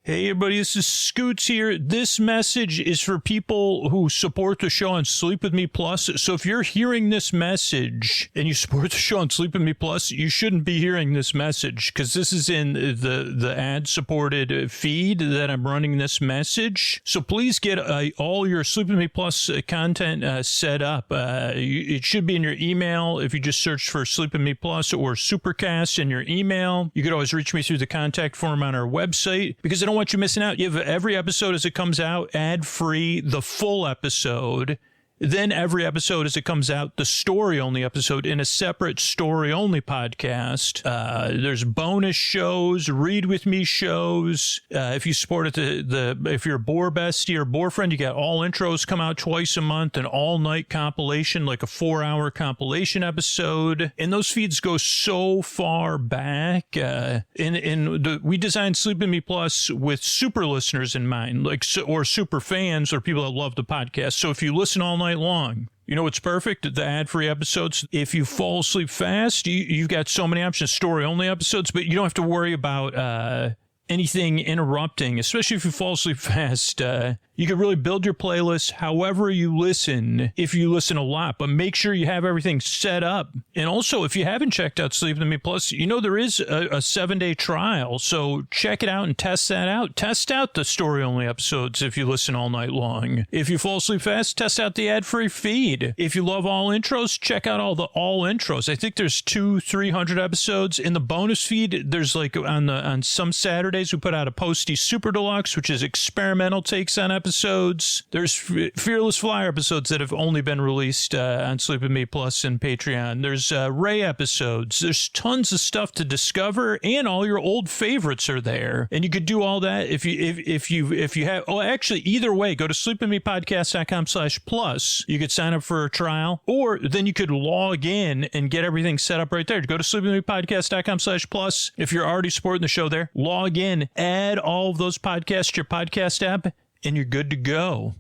Hey everybody, this is Scoots here. This message is for people who support the show on Sleep With Me Plus. So if you're hearing this message and you support the show on Sleep With Me Plus, you shouldn't be hearing this message because this is in the ad-supported feed that I'm running this message. So please get all your Sleep With Me Plus content set up. It should be in your email if you just search for Sleep With Me Plus or Supercast in your email. You could always reach me through the contact form on our website because I don't want you missing out. You have every episode as it comes out, ad-free, the full episode. Then every episode as it comes out, the story-only episode in a separate story-only podcast. There's bonus shows, read with me shows. If you support it, if you're a Boar Bestie or Boar Friend, you got all intros come out twice a month, an all-night compilation, like a 4-hour compilation episode. And those feeds go so far back. We designed Sleep With Me Plus with super listeners in mind, or super fans or people that love the podcast. So if you listen all night long, you know what's perfect? The ad-free episodes. If you fall asleep fast, you've got so many options. Story-only episodes, but you don't have to worry about anything interrupting, especially if you fall asleep fast. You can really build your playlist however you listen, if you listen a lot, but make sure you have everything set up. And also, if you haven't checked out Sleep With Me Plus, you know there is a 7-day trial, so check it out and test that out. Test out the story-only episodes if you listen all night long. If you fall asleep fast, test out the ad-free feed. If you love all intros, check out all the all intros. I think there's 200-300 episodes. In the bonus feed, there's like on some Saturdays, we put out a Posty Super Deluxe, which is experimental takes on episodes. There's Fearless Flyer episodes that have only been released on Sleep With Me Plus and Patreon. There's Ray episodes. There's tons of stuff to discover, and all your old favorites are there. And you could do all that if you have. Oh, actually, either way, go to sleepwithmepodcast.com/plus. You could sign up for a trial, or then you could log in and get everything set up right there. Go to sleepwithmepodcast.com/plus. If you're already supporting the show there, log in, add all of those podcasts to your podcast app, and you're good to go.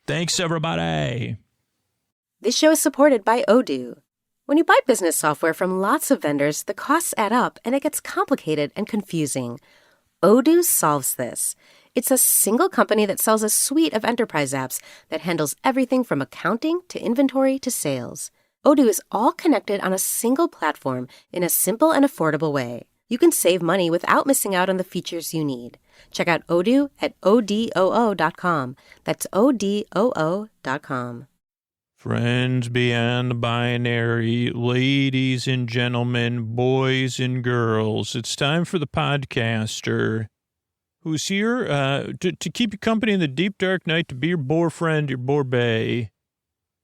Thanks, everybody. This show is supported by Odoo. When you buy business software from lots of vendors, the costs add up and it gets complicated and confusing. Odoo solves this. It's a single company that sells a suite of enterprise apps that handles everything from accounting to inventory to sales. Odoo is all connected on a single platform in a simple and affordable way. You can save money without missing out on the features you need. Check out Odoo at odoo.com. That's odoo.com. Friends beyond the binary, ladies and gentlemen, boys and girls, it's time for the podcaster who's here to keep you company in the deep, dark night, to be your Boar Friend, your Boar Bay.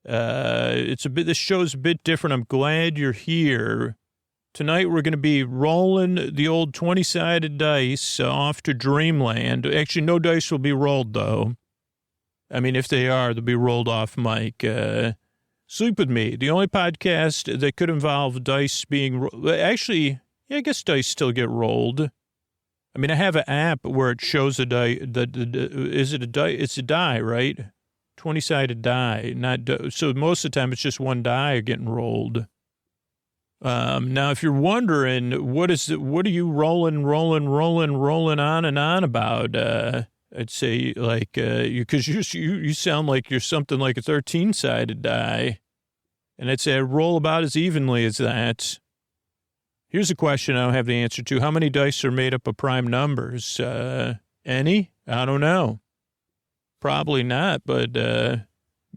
This show's a bit different. I'm glad you're here. Tonight, we're going to be rolling the old 20-sided dice off to dreamland. Actually, no dice will be rolled, though. I mean, if they are, they'll be rolled off mic. Sleep With Me, the only podcast that could involve dice being... Actually, yeah, I guess dice still get rolled. I mean, I have an app where it shows a die. Is it a die? It's a die, right? 20-sided die. So most of the time, it's just one die getting rolled. Now, if you're wondering, what are you rolling on and on about? I'd say because you sound like you're something like a 13-sided die. And I'd say I roll about as evenly as that. Here's a question I don't have the answer to. How many dice are made up of prime numbers? Any? I don't know. Probably not, but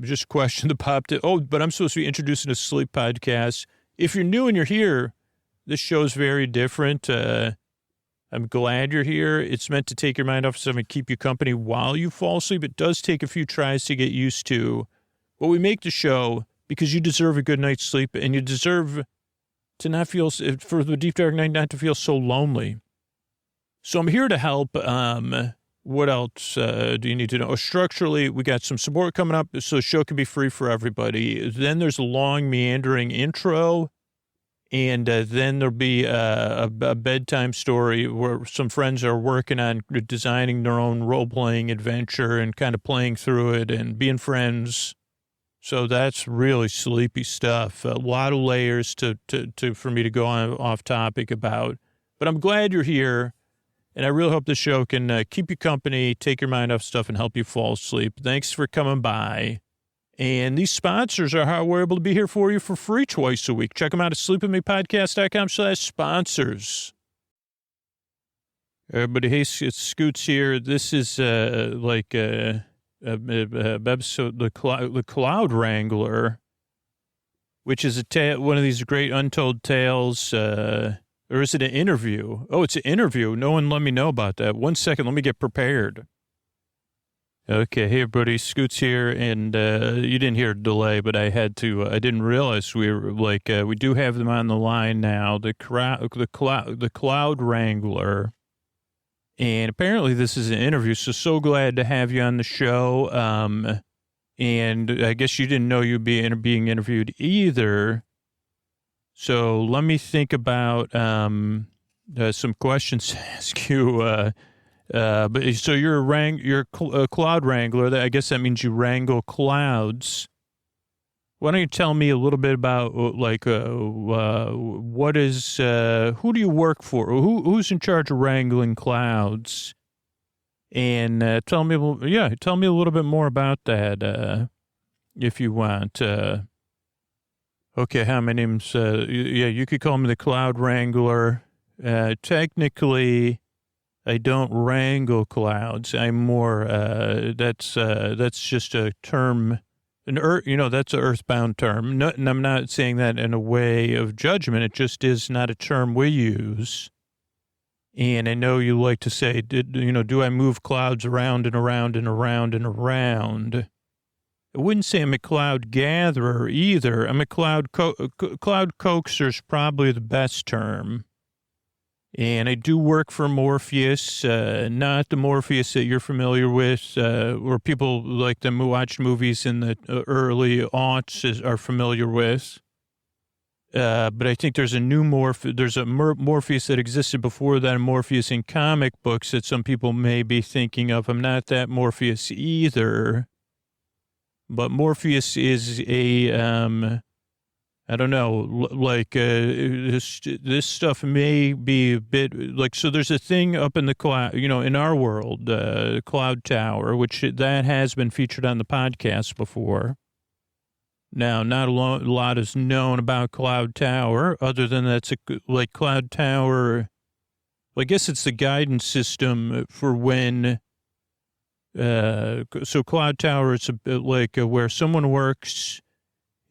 just a question that popped in. Oh, but I'm supposed to be introducing a sleep podcast. If you're new and you're here, this show's very different. I'm glad you're here. It's meant to take your mind off of something and keep you company while you fall asleep. It does take a few tries to get used to. But we make the show because you deserve a good night's sleep, and you deserve to not feel, for the deep dark night, not to feel so lonely. So I'm here to help. What else do you need to know? Structurally, we got some support coming up, so the show can be free for everybody. Then there's a long, meandering intro, and then there'll be a bedtime story where some friends are working on designing their own role-playing adventure and kind of playing through it and being friends. So that's really sleepy stuff. A lot of layers for me to go on off topic about. But I'm glad you're here. And I really hope this show can keep you company, take your mind off stuff, and help you fall asleep. Thanks for coming by. And these sponsors are how we're able to be here for you for free twice a week. Check them out at sleepwithmepodcast.com/sponsors. Everybody, hey, it's Scoots here. This is episode, the Cloud Wrangler, which is one of these great untold tales. Or is it an interview? Oh, it's an interview. No one let me know about that. 1 second, let me get prepared. Okay, hey everybody, Scoots here, and you didn't hear a delay, but I had to. I didn't realize we were we do have them on the line now. The Cloud Wrangler, and apparently this is an interview. So glad to have you on the show. And I guess you didn't know you'd be being interviewed either. So let me think about some questions to ask you. But so you're a cloud wrangler. I guess that means you wrangle clouds. Why don't you tell me a little bit about what is who do you work for? Who's in charge of wrangling clouds? And tell me a little bit more about that if you want. Okay, hi, my name's you could call me the Cloud Wrangler. Technically, I don't wrangle clouds. I'm more, that's just a term, that's an earthbound term. No, and I'm not saying that in a way of judgment. It just is not a term we use. And I know you like to say, do I move clouds around and around and around and around? I wouldn't say I'm a cloud gatherer either. I'm a cloud coaxer is probably the best term. And I do work for Morpheus, not the Morpheus that you're familiar with, or people like them who watched movies in the early aughts are familiar with. But I think there's a new Morpheus that existed before that, a Morpheus in comic books that some people may be thinking of. I'm not that Morpheus either. But Morpheus is a... I don't know, this stuff may be a bit so there's a thing up in the cloud, in our world, Cloud Tower, which that has been featured on the podcast before. Now, not a lot is known about Cloud Tower other than that's Cloud Tower. I guess it's the guidance system for when, so Cloud Tower is where someone works.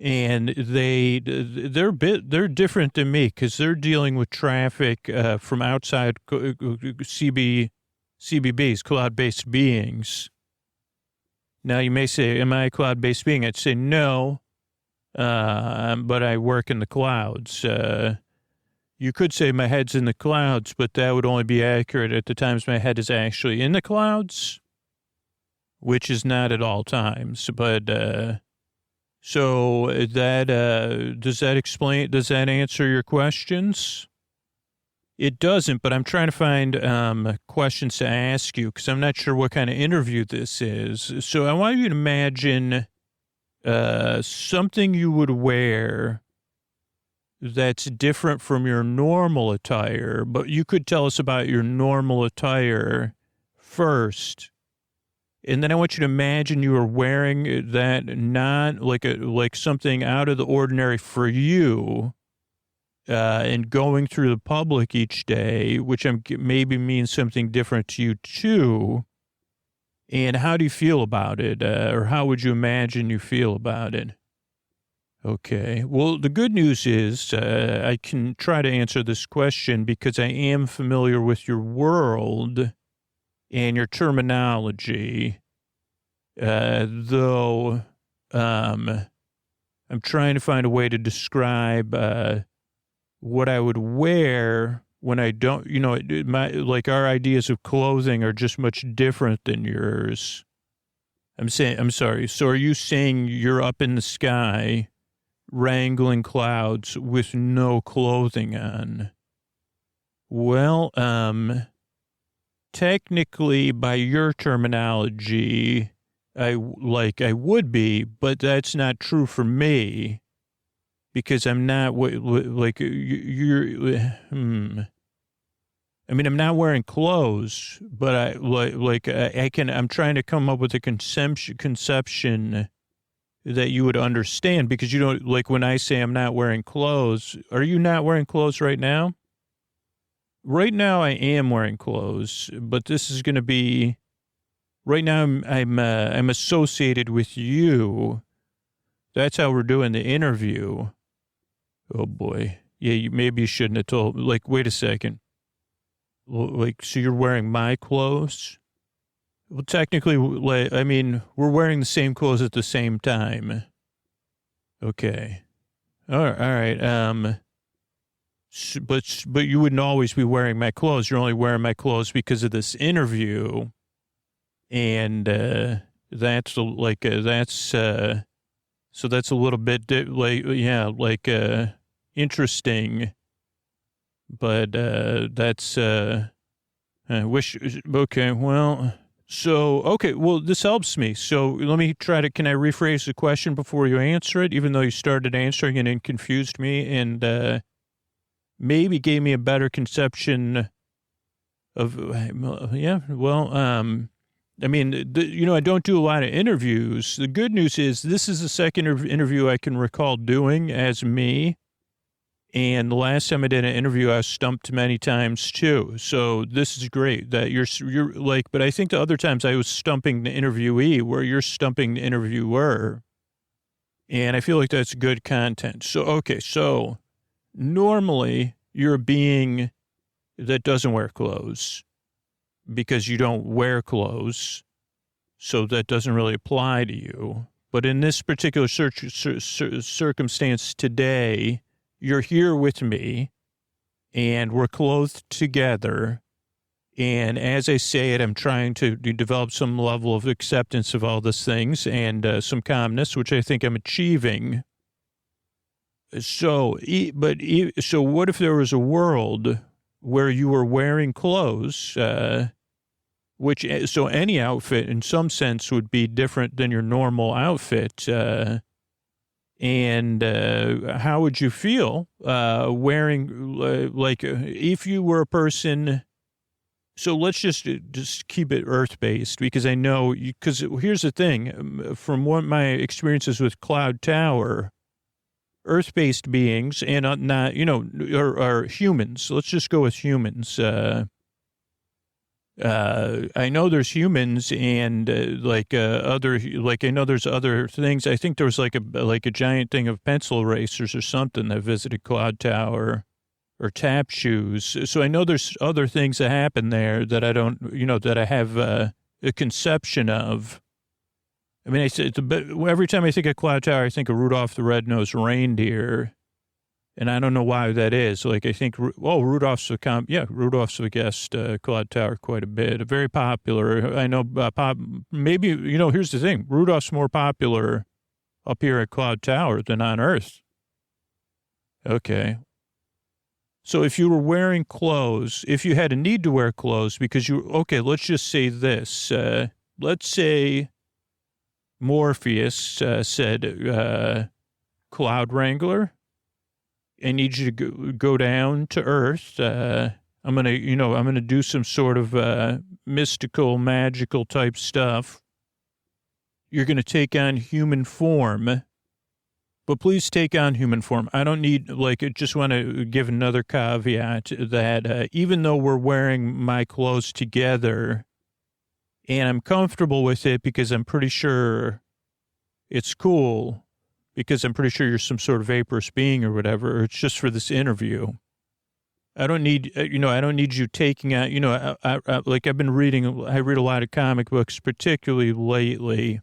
And they're different than me because they're dealing with traffic from outside CBBs, cloud-based beings. Now you may say, am I a cloud-based being? I'd say no, but I work in the clouds. You could say my head's in the clouds, but that would only be accurate at the times my head is actually in the clouds, which is not at all times, but... So does that answer your questions? It doesn't, but I'm trying to find questions to ask you because I'm not sure what kind of interview this is. So I want you to imagine something you would wear that's different from your normal attire, but you could tell us about your normal attire first. And then I want you to imagine you are wearing that like something out of the ordinary for you, and going through the public each day, which maybe means something different to you too. And how do you feel about it? Or how would you imagine you feel about it? Okay. Well, the good news is I can try to answer this question because I am familiar with your world and your terminology, though I'm trying to find a way to describe what I would wear when I don't, our ideas of clothing are just much different than yours. I'm sorry. So are you saying you're up in the sky wrangling clouds with no clothing on? Well, technically, by your terminology, I would be, but that's not true for me because I'm not you're. I mean, I'm not wearing clothes, but I'm trying to come up with a conception that you would understand, because you don't, like, when I say I'm not wearing clothes, are you not wearing clothes right now? Right now I am wearing clothes, but this is going to be, right now I'm associated with you. That's how we're doing the interview. Oh boy. Yeah, maybe you shouldn't have told, like, wait a second. Like, so you're wearing my clothes? Well, technically, like, I mean, we're wearing the same clothes at the same time. Okay. All right. But you wouldn't always be wearing my clothes. You're only wearing my clothes because of this interview. And, that's like, so that's a little bit, interesting. But, that's, I wish, okay, well, this helps me. So let me can I rephrase the question before you answer it, even though you started answering and it confused me and, maybe gave me a better conception of, I mean, I don't do a lot of interviews. The good news is this is the second interview I can recall doing as me. And the last time I did an interview, I was stumped many times too. So this is great that you're like, but I think the other times I was stumping the interviewee where you're stumping the interviewer. And I feel like that's good content. So normally you're a being that doesn't wear clothes because you don't wear clothes. So that doesn't really apply to you. But in this particular circumstance today, you're here with me, and we're clothed together. And as I say it, I'm trying to develop some level of acceptance of all these things and some calmness, which I think I'm achieving. So what if there was a world where you were wearing clothes, so any outfit in some sense would be different than your normal outfit, and how would you feel wearing, if you were a person? So let's just keep it earth-based, because I know, because here's the thing, from what my experiences with Cloud Tower, earth-based beings and not, are humans. Let's just go with humans. I know there's humans and I know there's other things. I think there was like a giant thing of pencil erasers or something that visited Cloud Tower, or tap shoes. So I know there's other things that happen there that I don't, that I have a conception of. I mean, every time I think of Cloud Tower, I think of Rudolph the Red-Nosed Reindeer. And I don't know why that is. Like, I think, Rudolph's a guest, Cloud Tower quite a bit. Very popular. I know, maybe, here's the thing. Rudolph's more popular up here at Cloud Tower than on Earth. Okay. So if you were wearing clothes, if you had a need to wear clothes because let's just say this. Let's say Morpheus said, Cloud Wrangler, I need you to go down to Earth. I'm going to do some sort of mystical, magical type stuff. You're going to take on human form, but please take on human form. I don't need, I just want to give another caveat that even though we're wearing my clothes together and I'm comfortable with it because I'm pretty sure it's cool, because I'm pretty sure you're some sort of vaporous being or whatever, or it's just for this interview. I don't need, I don't need you taking out, I've been reading, I read a lot of comic books, particularly lately.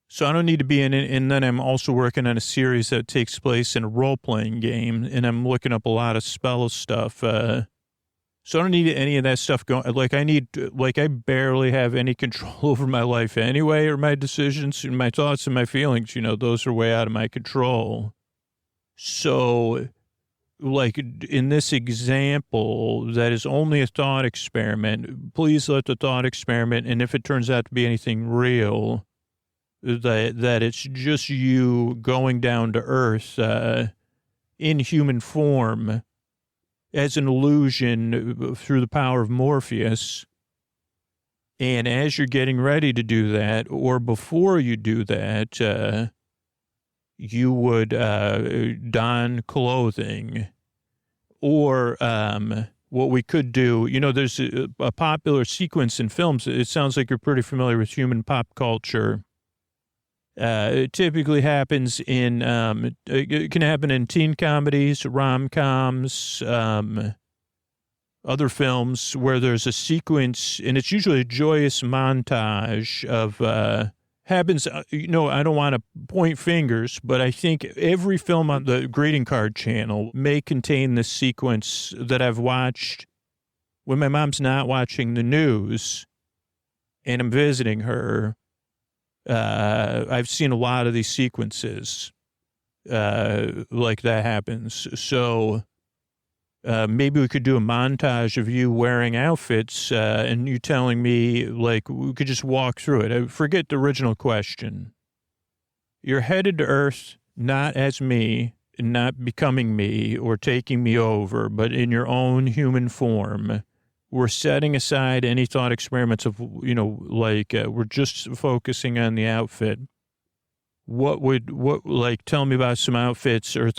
So I don't need to be in it. And then I'm also working on a series that takes place in a role-playing game, and I'm looking up a lot of spell stuff. So I don't need any of that stuff going. I barely have any control over my life anyway, or my decisions and my thoughts and my feelings. Those are way out of my control. So, in this example, that is only a thought experiment. Please let the thought experiment, and if it turns out to be anything real, that it's just you going down to Earth in human form. as an illusion through the power of Morpheus. And as you're getting ready to do that, or before you do that, you would don clothing. Or what we could do, there's a popular sequence in films. It sounds like you're pretty familiar with human pop culture. It typically happens it can happen in teen comedies, rom-coms, other films where there's a sequence, and it's usually a joyous montage of, happens, I don't want to point fingers, but I think every film on the greeting card channel may contain this sequence that I've watched when my mom's not watching the news and I'm visiting her. I've seen a lot of these sequences, like that happens. So, maybe we could do a montage of you wearing outfits, and you telling me, like, we could just walk through it. I forget the original question. You're headed to Earth, not as me, not becoming me or taking me over, but in your own human form. We're setting aside any thought experiments of, we're just focusing on the outfit. Tell me about some outfits or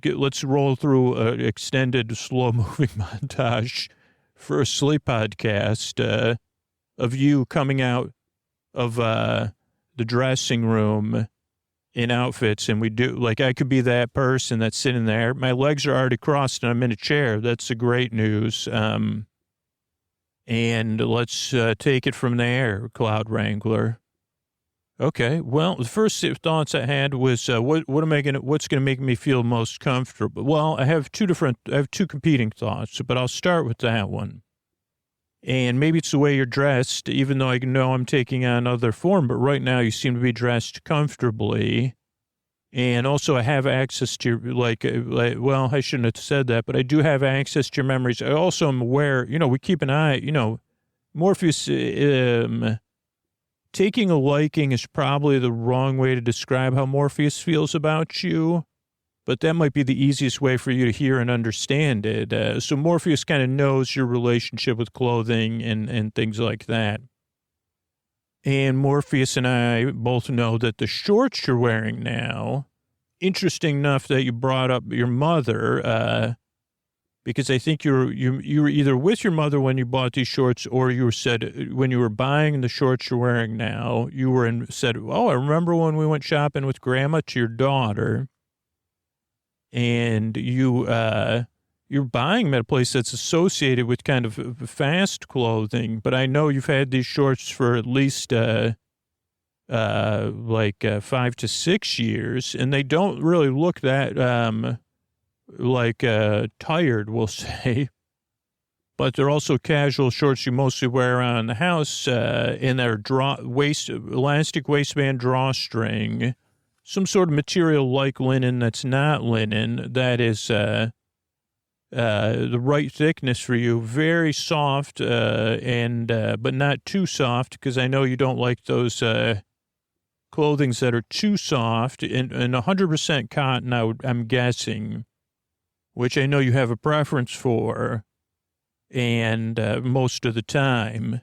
let's roll through an extended slow moving montage for a sleep podcast, of you coming out of, the dressing room in outfits. And we do, I could be that person that's sitting there. My legs are already crossed and I'm in a chair. That's the great news. And let's take it from there, Cloud Wrangler. Okay. Well, the first thoughts I had was, what's going to make me feel most comfortable? Well, I have two competing thoughts, but I'll start with that one. And maybe it's the way you're dressed, even though I know I'm taking on other form, but right now you seem to be dressed comfortably. And also I have access to your, I shouldn't have said that, but I do have access to your memories. I also am aware, we keep an eye, Morpheus, taking a liking is probably the wrong way to describe how Morpheus feels about you, but that might be the easiest way for you to hear and understand it. So Morpheus kind of knows your relationship with clothing and things like that. And Morpheus and I both know that the shorts you're wearing now, interesting enough that you brought up your mother, because I think you were either with your mother when you bought these shorts, or you said when you were buying the shorts you're wearing now, said, "Oh, I remember when we went shopping with Grandma," to your daughter, and you're buying them at a place that's associated with kind of fast clothing. But I know you've had these shorts for at least 5 to 6 years, and they don't really look that tired, we'll say. But they're also casual shorts you mostly wear around the house, and they're elastic waistband drawstring, some sort of material like linen that's not linen, that is the right thickness for you, very soft, but not too soft, because I know you don't like those clothings that are too soft, and 100% cotton, I'm guessing, which I know you have a preference for, and most of the time.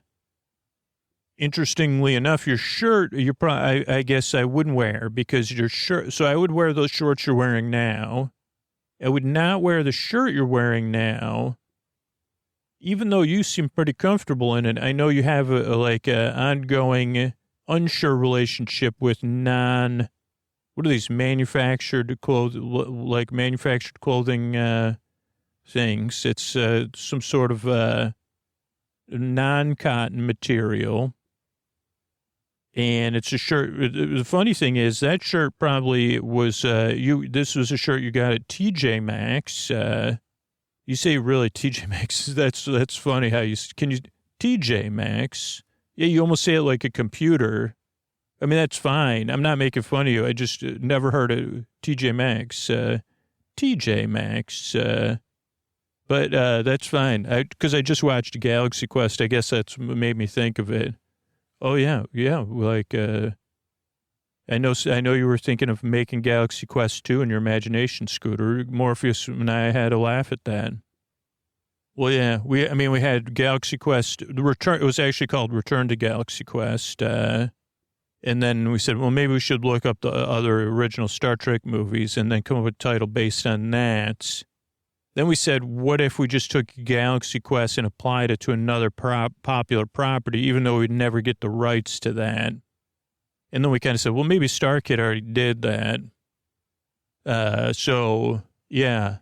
Interestingly enough, your shirt, I guess I wouldn't wear, because your shirt, so I would wear those shorts you're wearing now. I would not wear the shirt you're wearing now, even though you seem pretty comfortable in it. I know you have a ongoing, unsure relationship with what are these manufactured clothing things. It's some sort of non-cotton material. And it's a shirt. The funny thing is that shirt probably was, this was a shirt you got at TJ Maxx. You say really TJ Maxx. That's funny how TJ Maxx. Yeah, you almost say it like a computer. I mean, that's fine. I'm not making fun of you. I just never heard of TJ Maxx. TJ Maxx. But that's fine. Because I just watched Galaxy Quest. I guess that's made me think of it. Oh, yeah. I know you were thinking of making Galaxy Quest 2 in your imagination, Scooter. Morpheus and I had a laugh at that. Well, yeah, we had Galaxy Quest. The return. It was actually called Return to Galaxy Quest. And then we said, well, maybe we should look up the other original Star Trek movies and then come up with a title based on that. Then we said, what if we just took Galaxy Quest and applied it to another popular property, even though we'd never get the rights to that? And then we kind of said, well, maybe Star Kid already did that. So, yeah.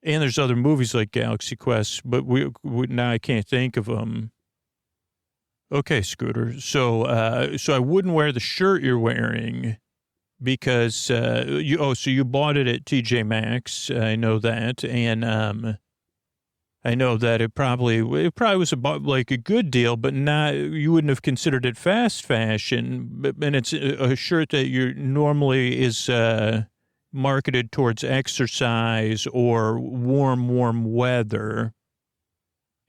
And there's other movies like Galaxy Quest, but we now I can't think of them. Okay, Scooter. So I wouldn't wear the shirt you're wearing because so you bought it at TJ Maxx. I know that, and I know that it probably was about like a good deal, but not you wouldn't have considered it fast fashion. And it's a shirt that you normally is marketed towards exercise or warm weather.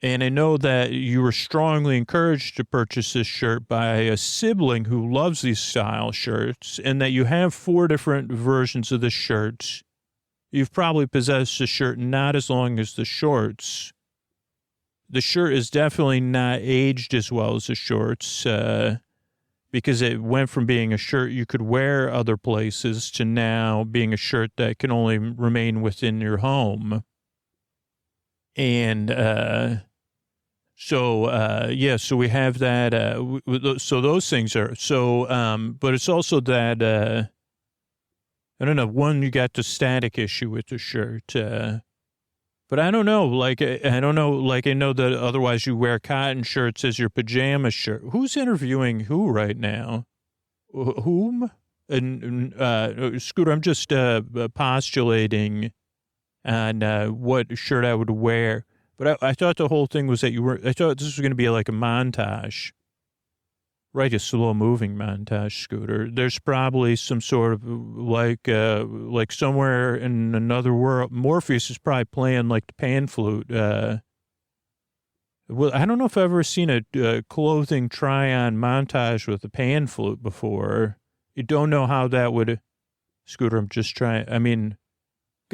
And I know that you were strongly encouraged to purchase this shirt by a sibling who loves these style shirts, and that you have 4 different versions of the shirts. You've probably possessed the shirt not as long as the shorts. The shirt is definitely not aged as well as the shorts because it went from being a shirt you could wear other places to now being a shirt that can only remain within your home. And so we have that. So those things are so, but it's also that, I don't know, one, you got the static issue with the shirt. But I don't know, like, I know that otherwise you wear cotton shirts as your pajama shirt. Who's interviewing who right now? Whom? And Scooter, I'm just postulating on what shirt I would wear. But I thought the whole thing was that I thought this was going to be like a montage, right? A slow moving montage, Scooter. There's probably some sort of like somewhere in another world, Morpheus is probably playing like the pan flute. Well, I don't know if I've ever seen a clothing try on montage with a pan flute before. You don't know how that would, Scooter, I'm just trying. I mean,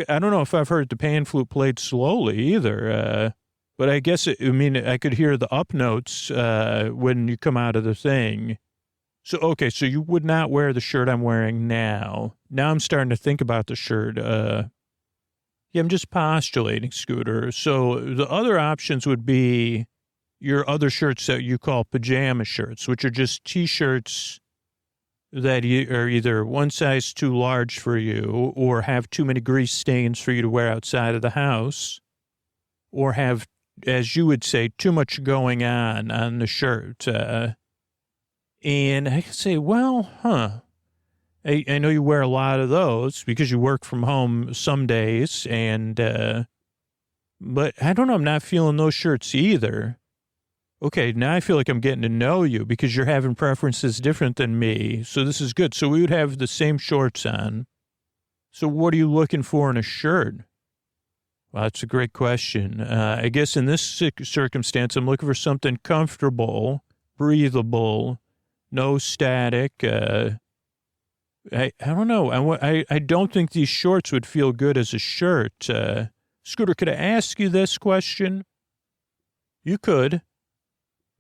I don't know if I've heard the pan flute played slowly either, but I guess, I could hear the up notes when you come out of the thing. So, okay, so you would not wear the shirt I'm wearing now. Now I'm starting to think about the shirt. Yeah, I'm just postulating, Scooter. So the other options would be your other shirts that you call pajama shirts, which are just T-shirts that are either one size too large for you or have too many grease stains for you to wear outside of the house or have, as you would say, too much going on the shirt. And I could say, well, I know you wear a lot of those because you work from home some days and, but I don't know, I'm not feeling those shirts either. Okay, now I feel like I'm getting to know you because you're having preferences different than me. So this is good. So we would have the same shorts on. So what are you looking for in a shirt? Well, that's a great question. I guess in this circumstance, I'm looking for something comfortable, breathable, no static. I don't know. I don't think these shorts would feel good as a shirt. Scooter, could I ask you this question? You could.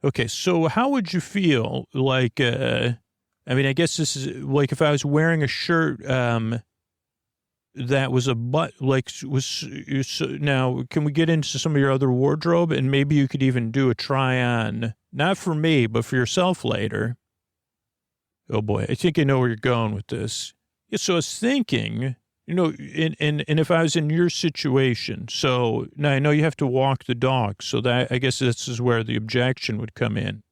Okay, so how would you feel like, I guess this is like if I was wearing a shirt that was now, can we get into some of your other wardrobe? And maybe you could even do a try on, not for me, but for yourself later. Oh boy, I think I know where you're going with this. Yeah, so I was thinking, and if I was in your situation, so now I know you have to walk the dog, so that I guess this is where the objection would come in.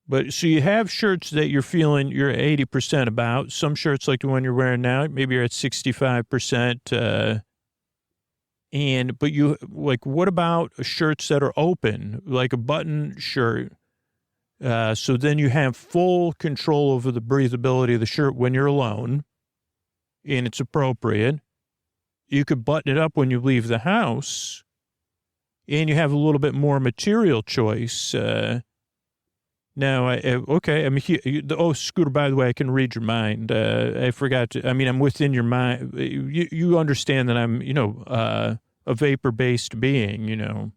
But so you have shirts that you're 80% about. Some shirts like the one you're wearing now, maybe you're at 65%. But you like, what about shirts that are open, like a button shirt? So then you have full control over the breathability of the shirt when you're alone. And it's appropriate. You could button it up when you leave the house, and you have a little bit more material choice. Now, Scooter, by the way, I can read your mind. I forgot to, I'm within your mind. You understand that I'm, a vapor-based being, you know.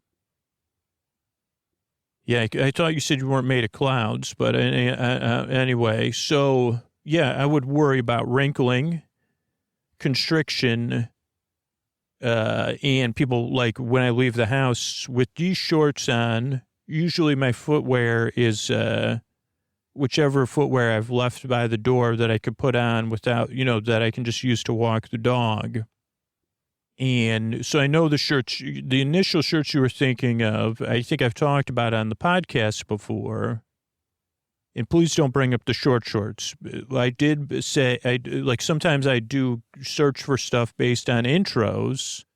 Yeah, I thought you said you weren't made of clouds, but anyway, so yeah, I would worry about wrinkling, constriction, and people like when I leave the house with these shorts on, usually my footwear is whichever footwear I've left by the door that I could put on without, you know, that I can just use to walk the dog. And so I know the shirts, the initial shirts you were thinking of, I think I've talked about on the podcast before. And please don't bring up the short shorts. I did say, like sometimes I do search for stuff based on intros.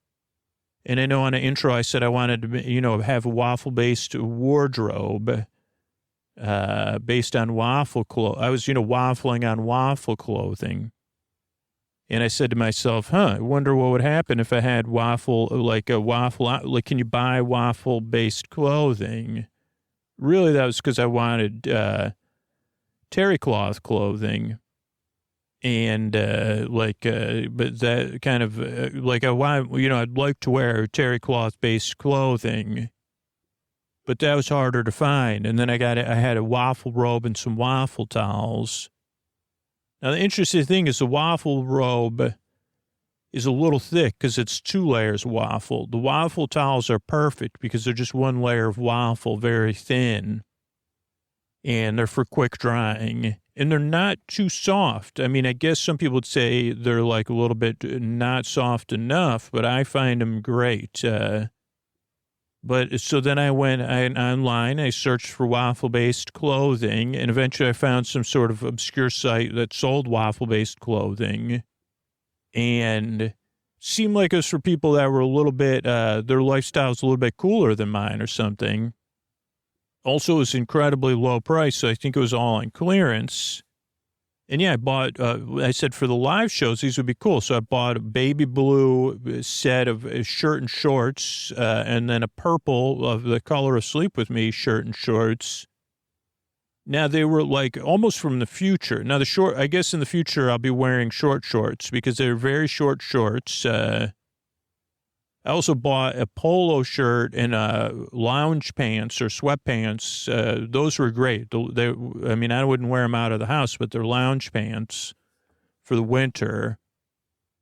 And I know on an intro I said I wanted to, you know, have a waffle-based wardrobe based on waffle clothes. I was, you know, waffling on waffle clothing. And I said to myself, I wonder what would happen if I had like, can you buy waffle-based clothing? Really, that was because I wanted terry cloth clothing. And, but that kind of, like, I'd like to wear terry cloth-based clothing. But that was harder to find. And then I had a waffle robe and some waffle towels. Now, the interesting thing is the waffle robe is a little thick because it's 2 layers of waffle. The waffle towels are perfect because they're just 1 layer of waffle, very thin. And they're for quick drying. And they're not too soft. I mean, I guess some people would say they're like a little bit not soft enough, but I find them great. But so then I went online, I searched for waffle-based clothing, and eventually I found some sort of obscure site that sold waffle-based clothing. And seemed like it was for people that were a little bit, their lifestyle's a little bit cooler than mine or something. Also, it was incredibly low price, so I think it was all on clearance. And yeah, I bought, I said for the live shows, these would be cool. So I bought a baby blue set of shirt and shorts, and then a purple of the color of Sleep With Me shirt and shorts. Now they were like almost from the future. Now I guess in the future I'll be wearing short shorts because they're very short shorts. I also bought a polo shirt and lounge pants or sweatpants. Those were great. I wouldn't wear them out of the house, but they're lounge pants for the winter.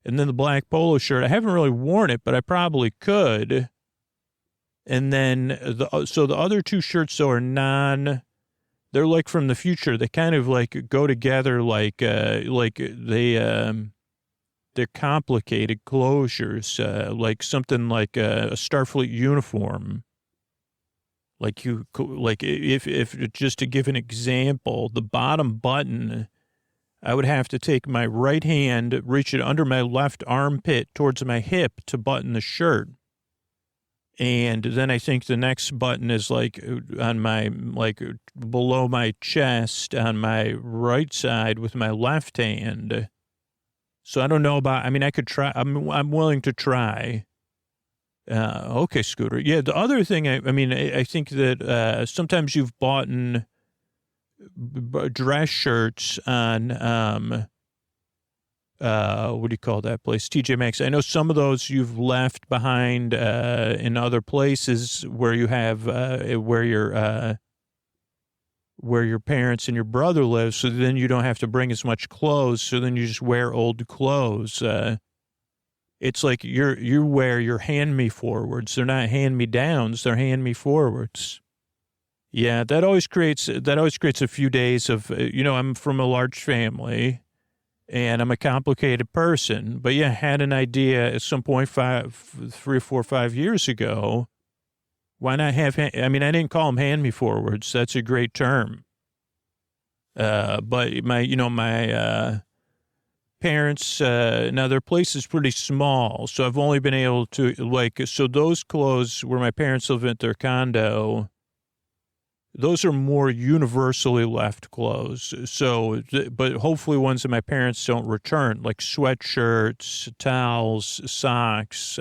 And then the black polo shirt, I haven't really worn it, but I probably could. And then, the other 2 shirts, though, are they're like from the future. They kind of like go together they're complicated closures, like something like a Starfleet uniform. If just to give an example, the bottom button, I would have to take my right hand, reach it under my left armpit towards my hip to button the shirt. And then I think the next button is like on my, like below my chest on my right side with my left hand. So I don't know I could try. I'm willing to try. Okay, Scooter. Yeah, the other thing, I think that sometimes you've bought dress shirts on, what do you call that place? TJ Maxx. I know some of those you've left behind in other places where you have, where your parents and your brother live, so then you don't have to bring as much clothes, so then you just wear old clothes. It's like you wear your hand-me-forwards. They're not hand-me-downs, they're hand-me-forwards. Yeah, that always creates a few days of, I'm from a large family, and I'm a complicated person. But yeah, I had an idea at some point 3 or 4 or 5 years ago. Why not have, I didn't call them hand-me-forwards. That's a great term. But my parents, now their place is pretty small. So I've only been able to, so those clothes where my parents live at their condo, those are more universally left clothes. So, but hopefully ones that my parents don't return, like sweatshirts, towels, socks,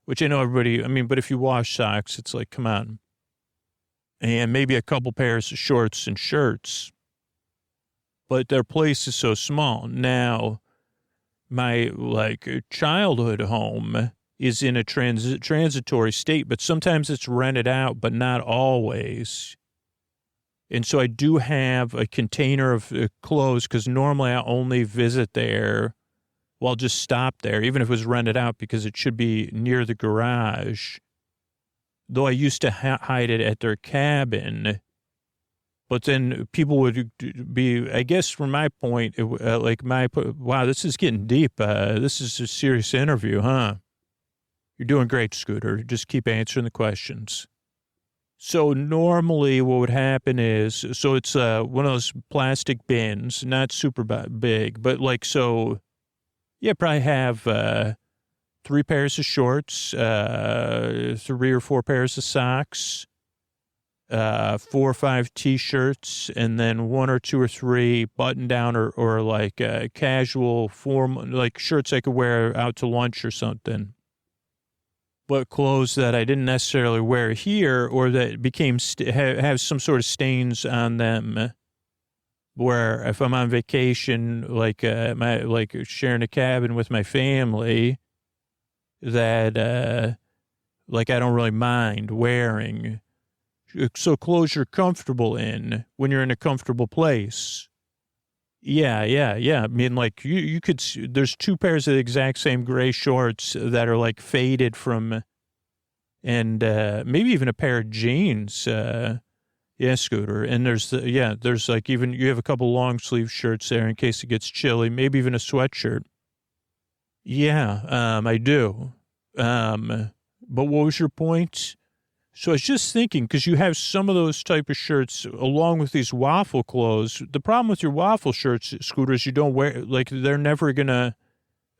which I know everybody, but if you wash socks, it's like, come on. And maybe a couple pairs of shorts and shirts. But their place is so small. Now, my, childhood home is in a transitory state, but sometimes it's rented out, but not always. And so I do have a container of clothes because normally I only visit there. Well, I'll just stop there, even if it was rented out, because it should be near the garage. Though I used to hide it at their cabin. But then people would be, I guess from my point, wow, this is getting deep. This is a serious interview, huh? You're doing great, Scooter. Just keep answering the questions. So normally what would happen is, so it's one of those plastic bins, not super big, but like, so, yeah, probably have 3 pairs of shorts, 3 or 4 pairs of socks, 4 or 5 T-shirts, and then 1 or 2 or 3 button-down or like casual form, like shirts I could wear out to lunch or something. But clothes that I didn't necessarily wear here or that became have some sort of stains on them. Where if I'm on vacation, like sharing a cabin with my family, that like I don't really mind wearing. So clothes you're comfortable in when you're in a comfortable place. Yeah. I mean, like you could, there's 2 pairs of the exact same gray shorts that are like faded from, and maybe even a pair of jeans. Yeah, Scooter. And there's like even, you have a couple long sleeve shirts there in case it gets chilly, maybe even a sweatshirt. Yeah, I do. But what was your point? So I was just thinking, because you have some of those type of shirts along with these waffle clothes. The problem with your waffle shirts, Scooter, is you don't wear, like, they're never going to,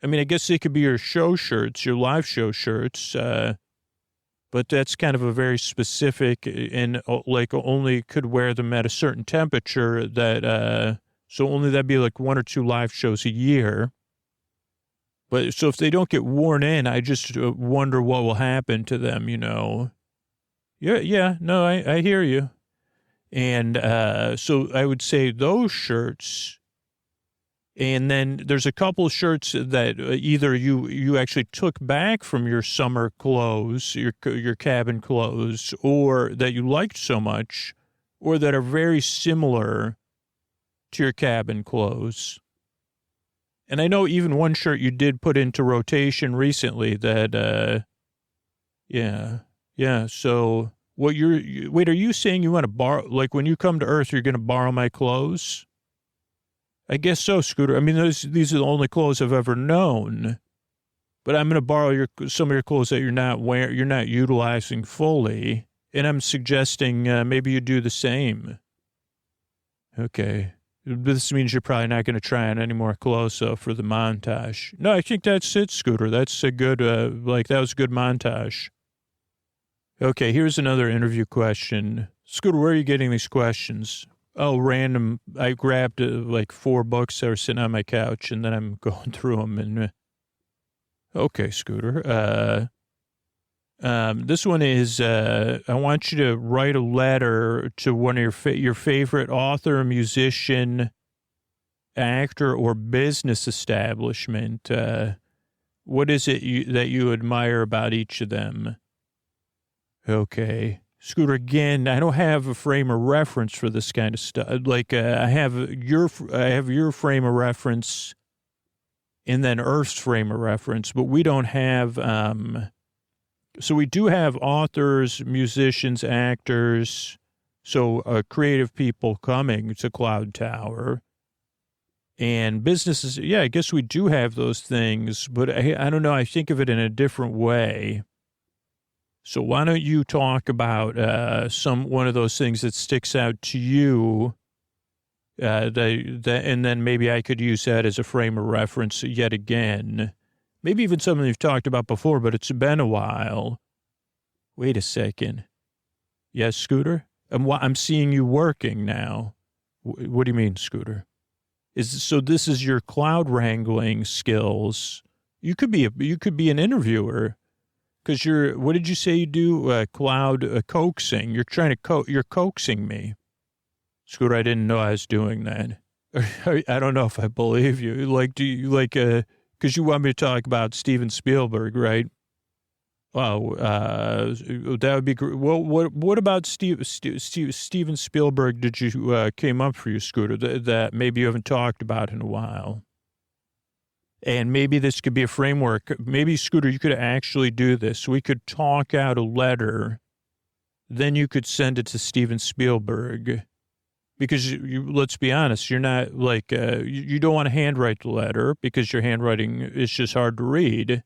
I mean, I guess they could be your show shirts, your live show shirts, but that's kind of a very specific and, like, only could wear them at a certain temperature that, so only that'd be like 1 or 2 live shows a year. But so if they don't get worn in, I just wonder what will happen to them, you know. Yeah, no, I hear you. And so I would say those shirts, and then there's a couple of shirts that either you actually took back from your summer clothes, your cabin clothes, or that you liked so much, or that are very similar to your cabin clothes. And I know even one shirt you did put into rotation recently that, yeah. So what wait, are you saying you want to borrow, like when you come to Earth, you're going to borrow my clothes? I guess so, Scooter. I mean, these are the only clothes I've ever known, but I'm going to borrow some of your clothes that you're not utilizing fully. And I'm suggesting maybe you do the same. Okay. This means you're probably not going to try on any more clothes for the montage. No, I think that's it, Scooter. That's a good, that was a good montage. Okay, here's another interview question. Scooter, where are you getting these questions? Oh, random. I grabbed like 4 books that were sitting on my couch, and then I'm going through them. And okay, Scooter. This one is, I want you to write a letter to one of your favorite author, musician, actor, or business establishment. What is it that you admire about each of them? Okay. Scooter, again, I don't have a frame of reference for this kind of stuff. Like, I have your frame of reference and then Earth's frame of reference, but we don't have, so we do have authors, musicians, actors, so creative people coming to Cloud Tower. And businesses, yeah, I guess we do have those things, but I don't know, I think of it in a different way. So why don't you talk about one of those things that sticks out to you, and then maybe I could use that as a frame of reference yet again. Maybe even something you've talked about before, but it's been a while. Wait a second. Yes, Scooter? I'm seeing you working now. What do you mean, Scooter? So this is your cloud wrangling skills. You could be an interviewer. Because what did you say you do? Cloud coaxing. You're trying to you're coaxing me. Scooter, I didn't know I was doing that. I don't know if I believe you. Like, do you because you want me to talk about Steven Spielberg, right? Oh, that would be great. Well, what about Steven Spielberg? Did you came up for you, Scooter? That maybe you haven't talked about in a while, and maybe this could be a framework. Maybe Scooter, you could actually do this. We could talk out a letter, then you could send it to Steven Spielberg, because let's be honest, you're not like you don't want to handwrite the letter because your handwriting is just hard to read.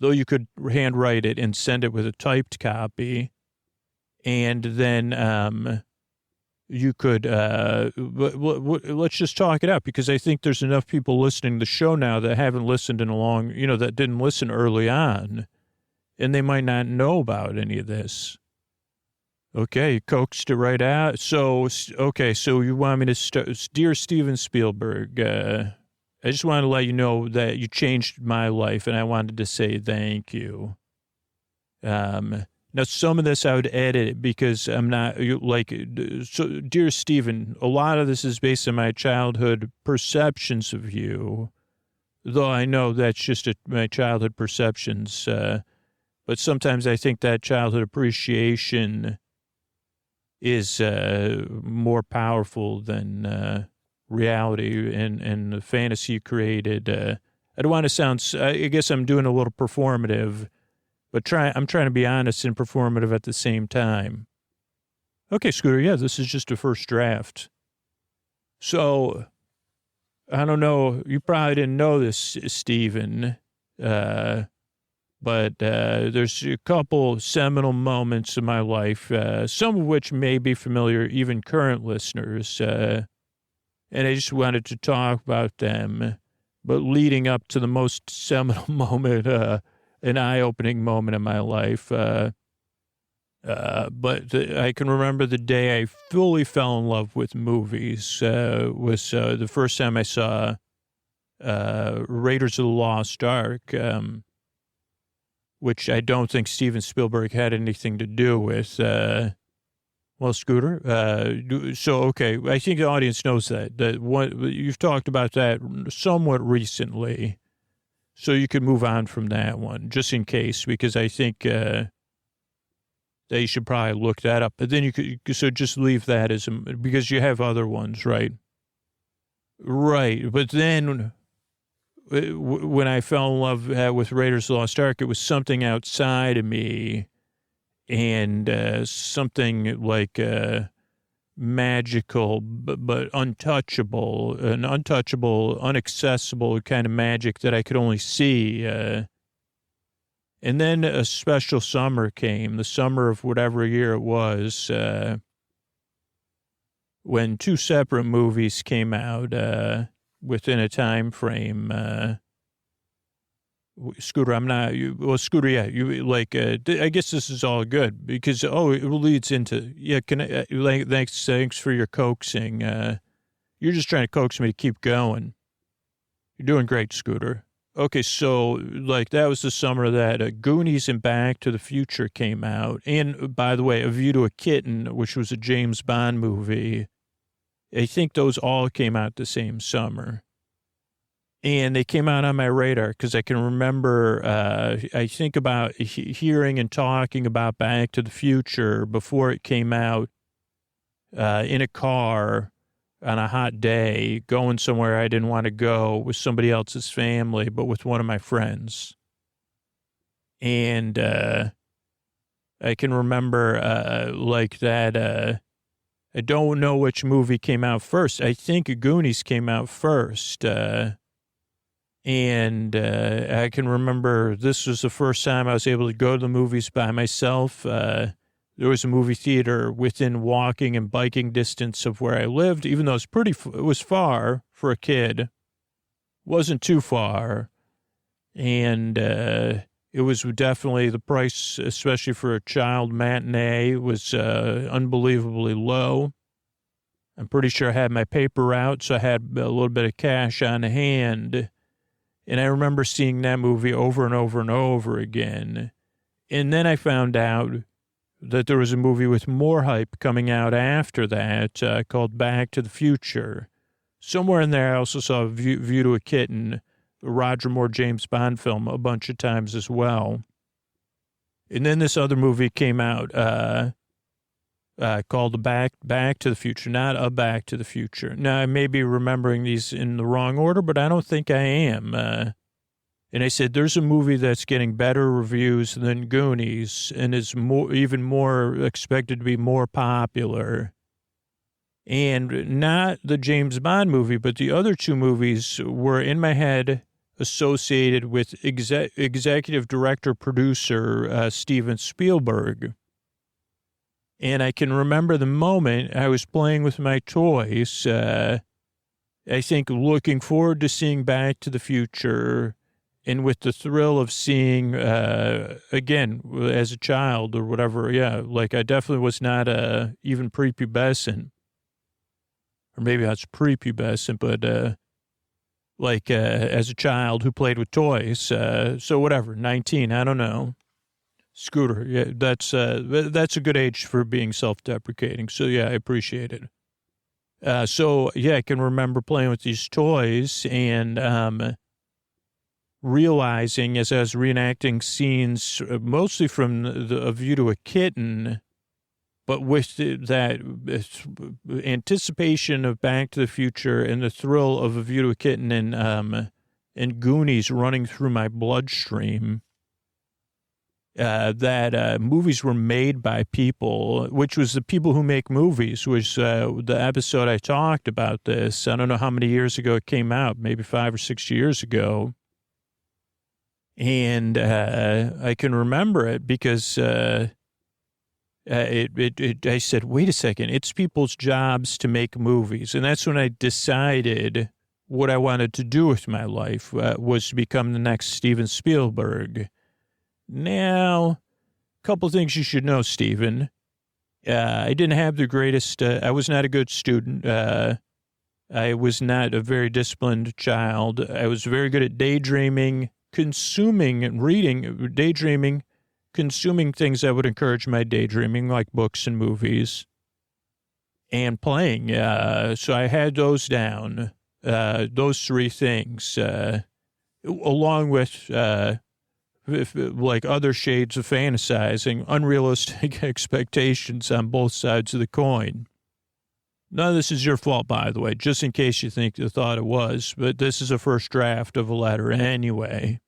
Though you could handwrite it and send it with a typed copy, and then you could, let's just talk it out, because I think there's enough people listening to the show now that haven't listened in a long, that didn't listen early on, and they might not know about any of this. Okay, you coaxed it right out. So you want me to start, Dear Steven Spielberg, I just wanted to let you know that you changed my life, and I wanted to say thank you. Now, some of this I would edit because I'm not so, Dear Stephen, a lot of this is based on my childhood perceptions of you, though I know that's just my childhood perceptions. But sometimes I think that childhood appreciation is more powerful than reality and the fantasy you created. I don't want to sound, I guess I'm doing a little performative, but I'm trying to be honest and performative at the same time. Okay, Scooter, yeah, this is just a first draft. So, I don't know, you probably didn't know this, Stephen, but there's a couple seminal moments in my life, some of which may be familiar, even current listeners, and I just wanted to talk about them. But leading up to the most seminal moment, an eye-opening moment in my life, but I can remember the day I fully fell in love with movies. Was the first time I saw Raiders of the Lost Ark, which I don't think Steven Spielberg had anything to do with. Well, Scooter, okay, I think the audience knows that what you've talked about that somewhat recently, so you could move on from that one, just in case, because I think that you should probably look that up. But then you could, so just leave that because you have other ones, right? Right, but then when I fell in love with Raiders of the Lost Ark, it was something outside of me. And something like magical, but untouchable, an untouchable, inaccessible kind of magic that I could only see. And then a special summer came, the summer of whatever year it was, when two separate movies came out within a time frame. Scooter, I'm not, Scooter, yeah, you like, I guess this is all good because, it leads into, thanks for your coaxing. You're just trying to coax me to keep going. You're doing great, Scooter. Okay, so, that was the summer that Goonies and Back to the Future came out. And, by the way, A View to a Kitten, which was a James Bond movie. I think those all came out the same summer. And they came out on my radar because I can remember, I think about hearing and talking about Back to the Future before it came out in a car on a hot day, going somewhere I didn't want to go with somebody else's family, but with one of my friends. And I can remember that. I don't know which movie came out first. I think Goonies came out first. And I can remember this was the first time I was able to go to the movies by myself. There was a movie theater within walking and biking distance of where I lived, even though it was far for a kid. Wasn't too far. And it was definitely the price, especially for a child matinee, was unbelievably low. I'm pretty sure I had my paper out, so I had a little bit of cash on hand. And I remember seeing that movie over and over and over again. And then I found out that there was a movie with more hype coming out after that called Back to the Future. Somewhere in there, I also saw View to a Kitten, a Roger Moore James Bond film, a bunch of times as well. And then this other movie came out called Back to the Future, not A Back to the Future. Now, I may be remembering these in the wrong order, but I don't think I am. And I said, there's a movie that's getting better reviews than Goonies and is even more expected to be more popular. And not the James Bond movie, but the other two movies were in my head associated with executive director, producer Steven Spielberg. And I can remember the moment I was playing with my toys, I think looking forward to seeing Back to the Future, and with the thrill of seeing, again, as a child or whatever, yeah, like I definitely was not even prepubescent. Or maybe I was prepubescent, but as a child who played with toys. So whatever, 19, I don't know. Scooter, yeah, that's a good age for being self-deprecating. So yeah, I appreciate it. So yeah, I can remember playing with these toys and realizing as I was reenacting scenes, mostly from A View to a Kitten, but with that anticipation of Back to the Future and the thrill of A View to a Kitten and Goonies running through my bloodstream, that movies were made by people, which was the people who make movies, was the episode I talked about this. I don't know how many years ago it came out, maybe 5 or 6 years ago. And I can remember it because I said, wait a second, it's people's jobs to make movies. And that's when I decided what I wanted to do with my life was to become the next Steven Spielberg. Now, a couple of things you should know, Steven. I didn't have the greatest, I was not a good student. I was not a very disciplined child. I was very good at daydreaming, consuming and reading, daydreaming, consuming things that would encourage my daydreaming, like books and movies, and playing. So I had those down, those three things, along with like other shades of fantasizing, unrealistic expectations on both sides of the coin. None of this is your fault, by the way, just in case you thought it was, but this is a first draft of a letter anyway.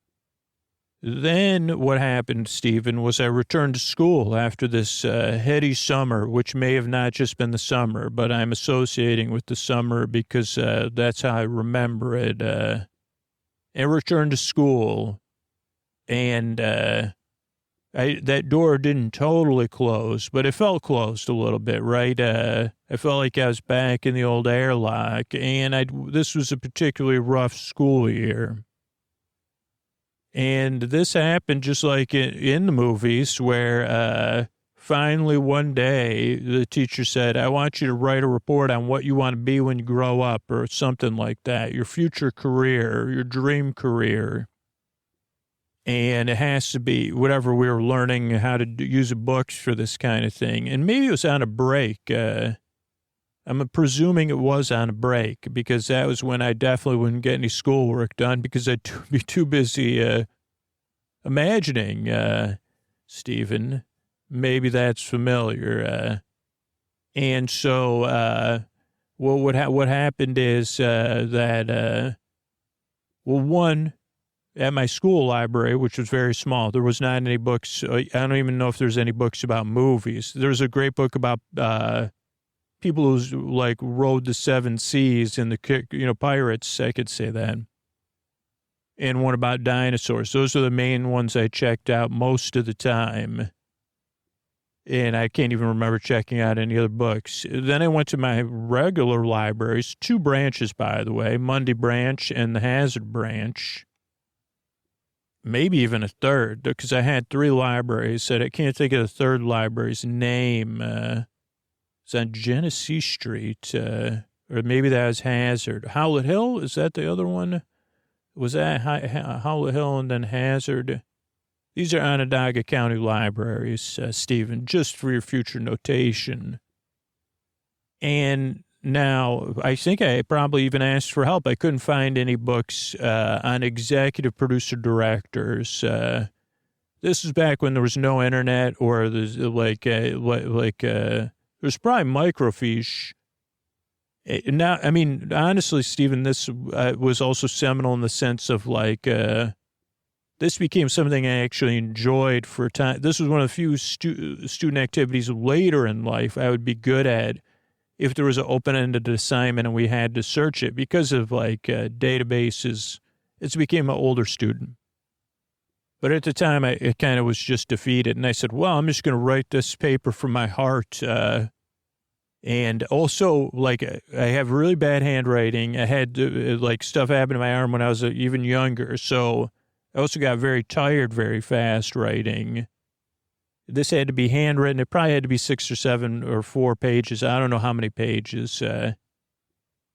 Then what happened, Stephen, was I returned to school after this heady summer, which may have not just been the summer, but I'm associating with the summer because that's how I remember it. I returned to school, and that door didn't totally close, but it felt closed a little bit, right? I felt like I was back in the old airlock, and this was a particularly rough school year. And this happened just like in the movies where finally one day the teacher said, I want you to write a report on what you want to be when you grow up or something like that, your future career, your dream career. And it has to be whatever we were learning how to use books for this kind of thing. And maybe it was on a break. I'm presuming it was on a break because that was when I definitely wouldn't get any schoolwork done because I'd be too busy imagining, Stephen. Maybe that's familiar. And so what happened is that, one, at my school library, which was very small, there was not any books. I don't even know if there's any books about movies. There's a great book about people who like rode the seven seas and the pirates. I could say that. And one about dinosaurs. Those are the main ones I checked out most of the time. And I can't even remember checking out any other books. Then I went to my regular libraries, 2 branches, by the way, Monday branch and the Hazard branch. Maybe even a third, because I had 3 libraries. I can't think of the third library's name. It's on Genesee Street, or maybe that was Hazard. Howlett Hill, is that the other one? Was that Howlett Hill and then Hazard? These are Onondaga County libraries, Stephen, just for your future notation. And now, I think I probably even asked for help. I couldn't find any books on executive producer directors. This is back when there was no internet, or there's there's probably microfiche. Now, I mean, honestly, Stephen, this was also seminal in the sense of this became something I actually enjoyed for a time. This was one of the few student activities later in life I would be good at if there was an open-ended assignment and we had to search it because of databases. It became an older student. But at the time, I kind of was just defeated. And I said, well, I'm just going to write this paper from my heart. And also, I have really bad handwriting. I had, stuff happen to my arm when I was even younger. So I also got very tired very fast writing. This had to be handwritten. It probably had to be 6 or 7 or 4 pages. I don't know how many pages.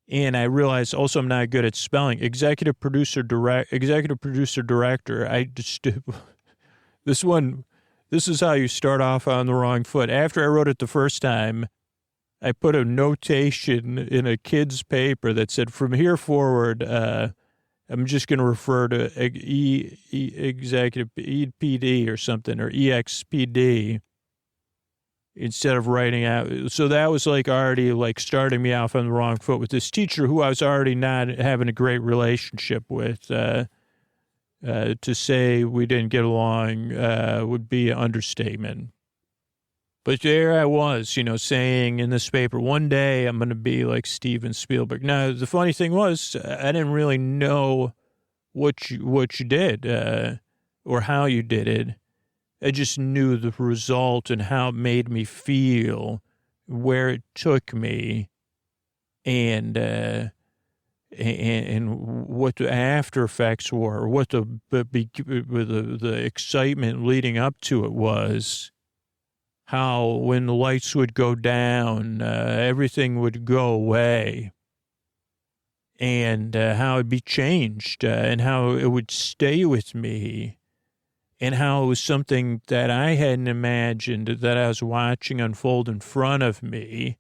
And I realized also I'm not good at spelling. Executive producer, director. This is how you start off on the wrong foot. After I wrote it the first time, I put a notation in a kid's paper that said, from here forward, I'm just going to refer to executive EPD or something, or EXPD. Instead of writing out. So that was already starting me off on the wrong foot with this teacher who I was already not having a great relationship with. To say we didn't get along would be an understatement. But there I was, saying in this paper, one day I'm going to be like Steven Spielberg. Now, the funny thing was, I didn't really know what you did or how you did it. I just knew the result and how it made me feel, where it took me, and what the after effects were, what the excitement leading up to it was, how when the lights would go down, everything would go away, and how it'd be changed, and how it would stay with me. And how it was something that I hadn't imagined that I was watching unfold in front of me.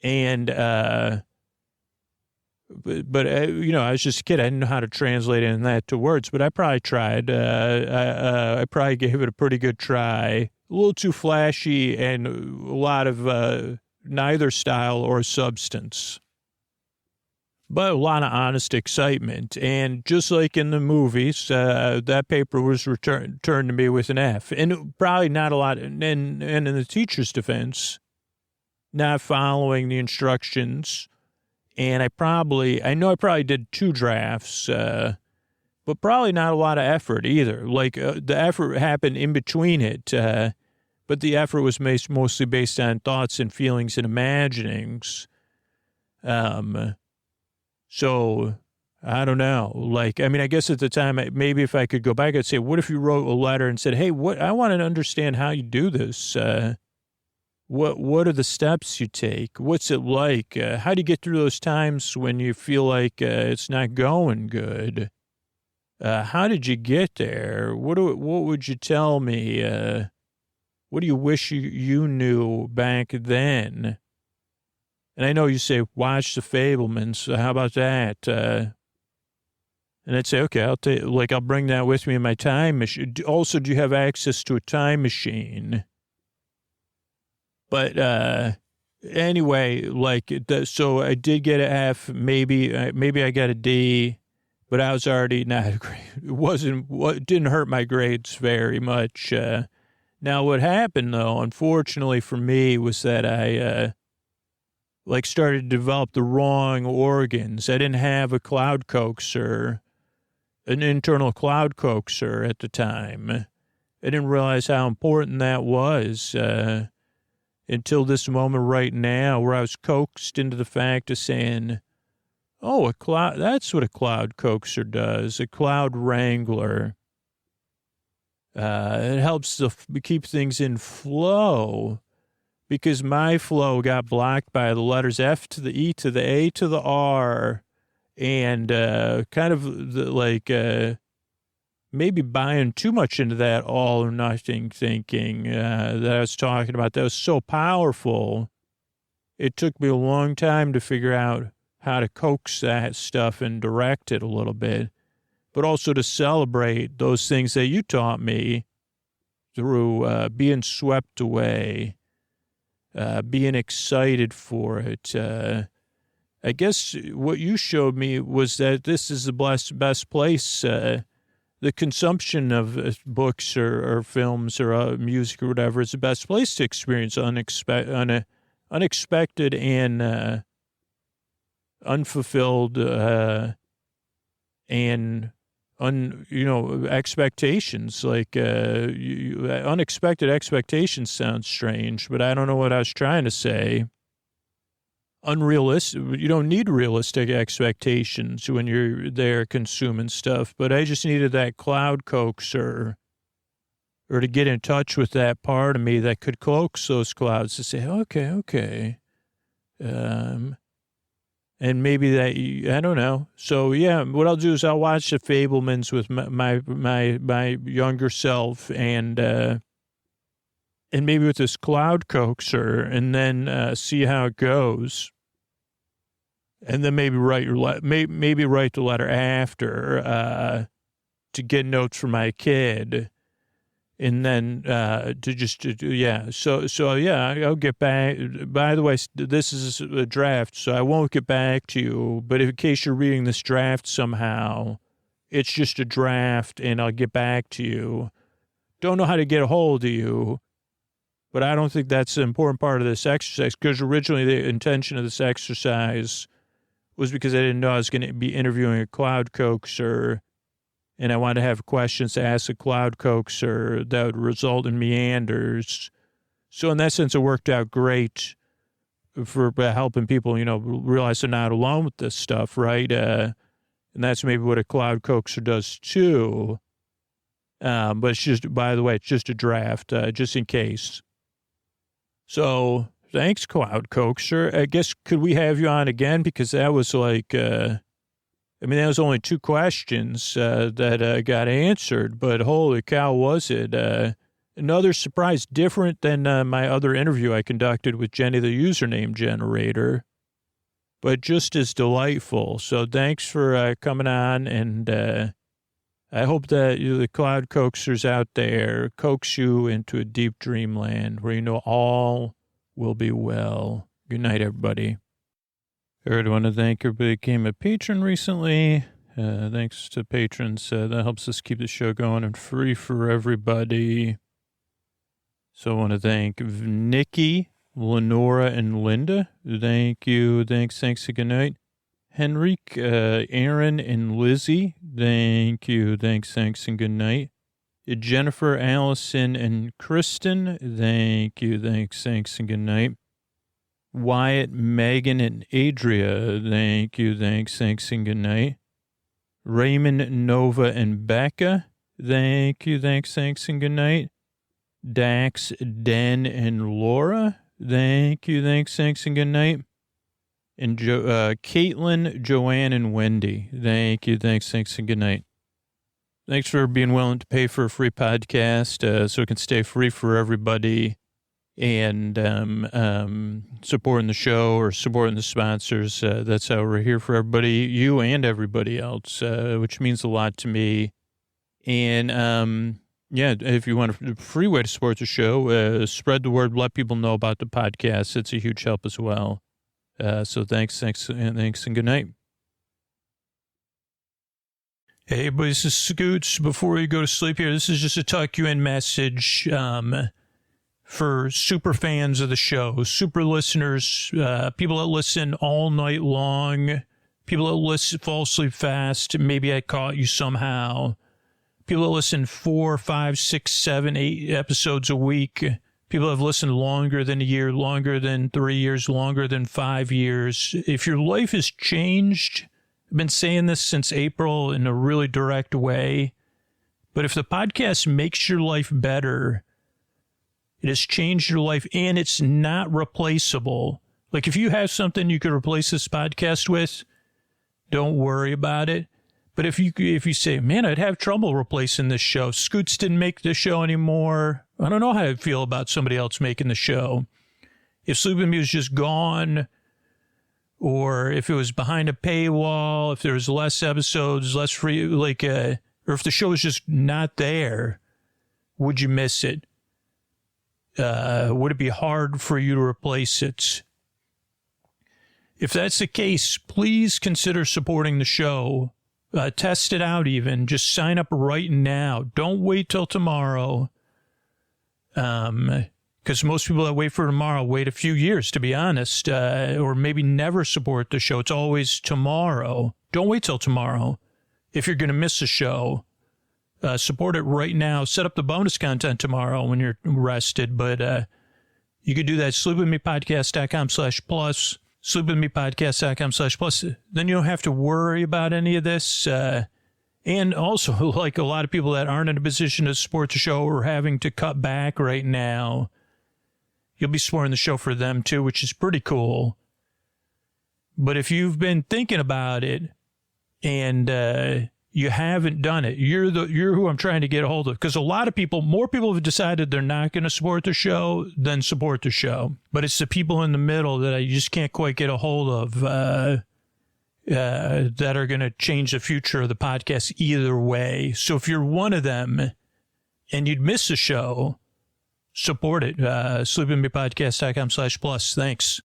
And, I was just a kid. I didn't know how to translate it in that to words, but I probably tried. I probably gave it a pretty good try. A little too flashy and a lot of neither style or substance. But a lot of honest excitement. And just like in the movies, that paper was turned to me with an F. And probably not a lot. And in the teacher's defense, not following the instructions. And I probably did 2 drafts, but probably not a lot of effort either. The effort happened in between it. But the effort was mostly based on thoughts and feelings and imaginings. So, I don't know. I guess at the time, maybe if I could go back, I'd say, what if you wrote a letter and said, hey, I want to understand how you do this. What are the steps you take? What's it like? How do you get through those times when you feel like it's not going good? How did you get there? What would you tell me? What do you wish you knew back then? And I know you say, watch The Fabelmans. How about that? And I'd say, okay, I'll bring that with me in my time machine. Also, do you have access to a time machine? But anyway, so I did get an F. Maybe I got a D, but I was already not great. It didn't hurt my grades very much. Now, what happened though, unfortunately for me, was that I started to develop the wrong organs. I didn't have a cloud coaxer, an internal cloud coaxer at the time. I didn't realize how important that was until this moment right now, where I was coaxed into the fact of saying, oh, that's what a cloud coaxer does, a cloud Wrangler. It helps to keep things in flow. Because my flow got blocked by the letters F to the E to the A to the R, and maybe buying too much into that all or nothing thinking that I was talking about. That was so powerful. It took me a long time to figure out how to coax that stuff and direct it a little bit, but also to celebrate those things that you taught me through being swept away, being excited for it. I guess what you showed me was that this is the best place. The consumption of books or films or music or whatever is the best place to experience unexpected and unfulfilled and expectations. Like unexpected expectations sounds strange, but I don't know what I was trying to say. Unrealistic. You don't need realistic expectations when you're there consuming stuff, but I just needed that cloud coaxer, or to get in touch with that part of me that could coax those clouds to say, okay. And maybe that, I don't know. So yeah, what I'll do is I'll watch the Fabelmans with my younger self and maybe with this cloud coaxer, and then see how it goes. And then maybe write the letter after to get notes from my kid, and then I'll get back. By the way, this is a draft, so I won't get back to you. But in case you're reading this draft somehow, it's just a draft, and I'll get back to you. Don't know how to get a hold of you, but I don't think that's an important part of this exercise, because originally the intention of this exercise was because I didn't know I was going to be interviewing a cloud coaxer, and I wanted to have questions to ask a cloud coaxer that would result in meanders. So in that sense, it worked out great for helping people, realize they're not alone with this stuff, right? And that's maybe what a cloud coaxer does too. But it's just, by the way, it's just a draft, just in case. So thanks, Cloud Coaxer. I guess, could we have you on again? Because that was like, that was only 2 questions that got answered, but holy cow, was it. Another surprise, different than my other interview I conducted with Jenny, the username generator, but just as delightful. So thanks for coming on, and I hope that the Cloud Coaxers out there coax you into a deep dreamland where all will be well. Good night, everybody. I want to thank everybody who became a patron recently. Thanks to patrons. That helps us keep the show going and free for everybody. So I want to thank Nikki, Lenora, and Linda. Thank you. Thanks, and good night. Henrik, Aaron, and Lizzie. Thank you. Thanks, and good night. Jennifer, Allison, and Kristen. Thank you. Thanks, and good night. Wyatt, Megan, and Adria. Thank you. Thanks, and good night. Raymond, Nova, and Becca. Thank you. Thanks, and good night. Dax, Den, and Laura. Thank you. Thanks, and good night. And Caitlin, Joanne, and Wendy. Thank you. Thanks, and good night. Thanks for being willing to pay for a free podcast so it can stay free for everybody, and supporting the show or supporting the sponsors. That's how we're here for everybody, you and everybody else, which means a lot to me. And if you want a free way to support the show, spread the word, let people know about the podcast. It's a huge help as well. So thanks, and good night. Hey, boys, this is Scoots. Before you go to sleep here, this is just a tuck you in message for super fans of the show, super listeners, people that listen all night long, people that fall asleep fast. Maybe I caught you somehow. People that listen 4, 5, 6, 7, 8 episodes a week. People have listened longer than a year, longer than 3 years, longer than 5 years. If your life has changed, I've been saying this since April in a really direct way, but if the podcast makes your life better, it has changed your life, and it's not replaceable. Like, if you have something you could replace this podcast with, don't worry about it. But if you say, man, I'd have trouble replacing this show. Scoots didn't make the show anymore. I don't know how I'd feel about somebody else making the show. If Sleep With Me was just gone, or if it was behind a paywall, if there was less episodes, less free, or if the show was just not there, would you miss it? Would it be hard for you to replace it? If that's the case, please consider supporting the show. Test it out even. Just sign up right now. Don't wait till tomorrow. Because most people that wait for tomorrow wait a few years, to be honest, or maybe never support the show. It's always tomorrow. Don't wait till tomorrow. If you're going to miss a show, support it right now. Set up the bonus content tomorrow when you're rested. But you could do that. sleepwithmepodcast.com/plus. sleepwithmepodcast.com/plus. Then you don't have to worry about any of this. And also, like a lot of people that aren't in a position to support the show or having to cut back right now, you'll be supporting the show for them too, which is pretty cool. But if you've been thinking about it and you haven't done it, you're who I'm trying to get a hold of. Because a lot of people, more people have decided they're not going to support the show than support the show. But it's the people in the middle that I just can't quite get a hold of that are going to change the future of the podcast either way. So if you're one of them and you'd miss the show, support it. sleepwithmepodcast.com/plus. Thanks.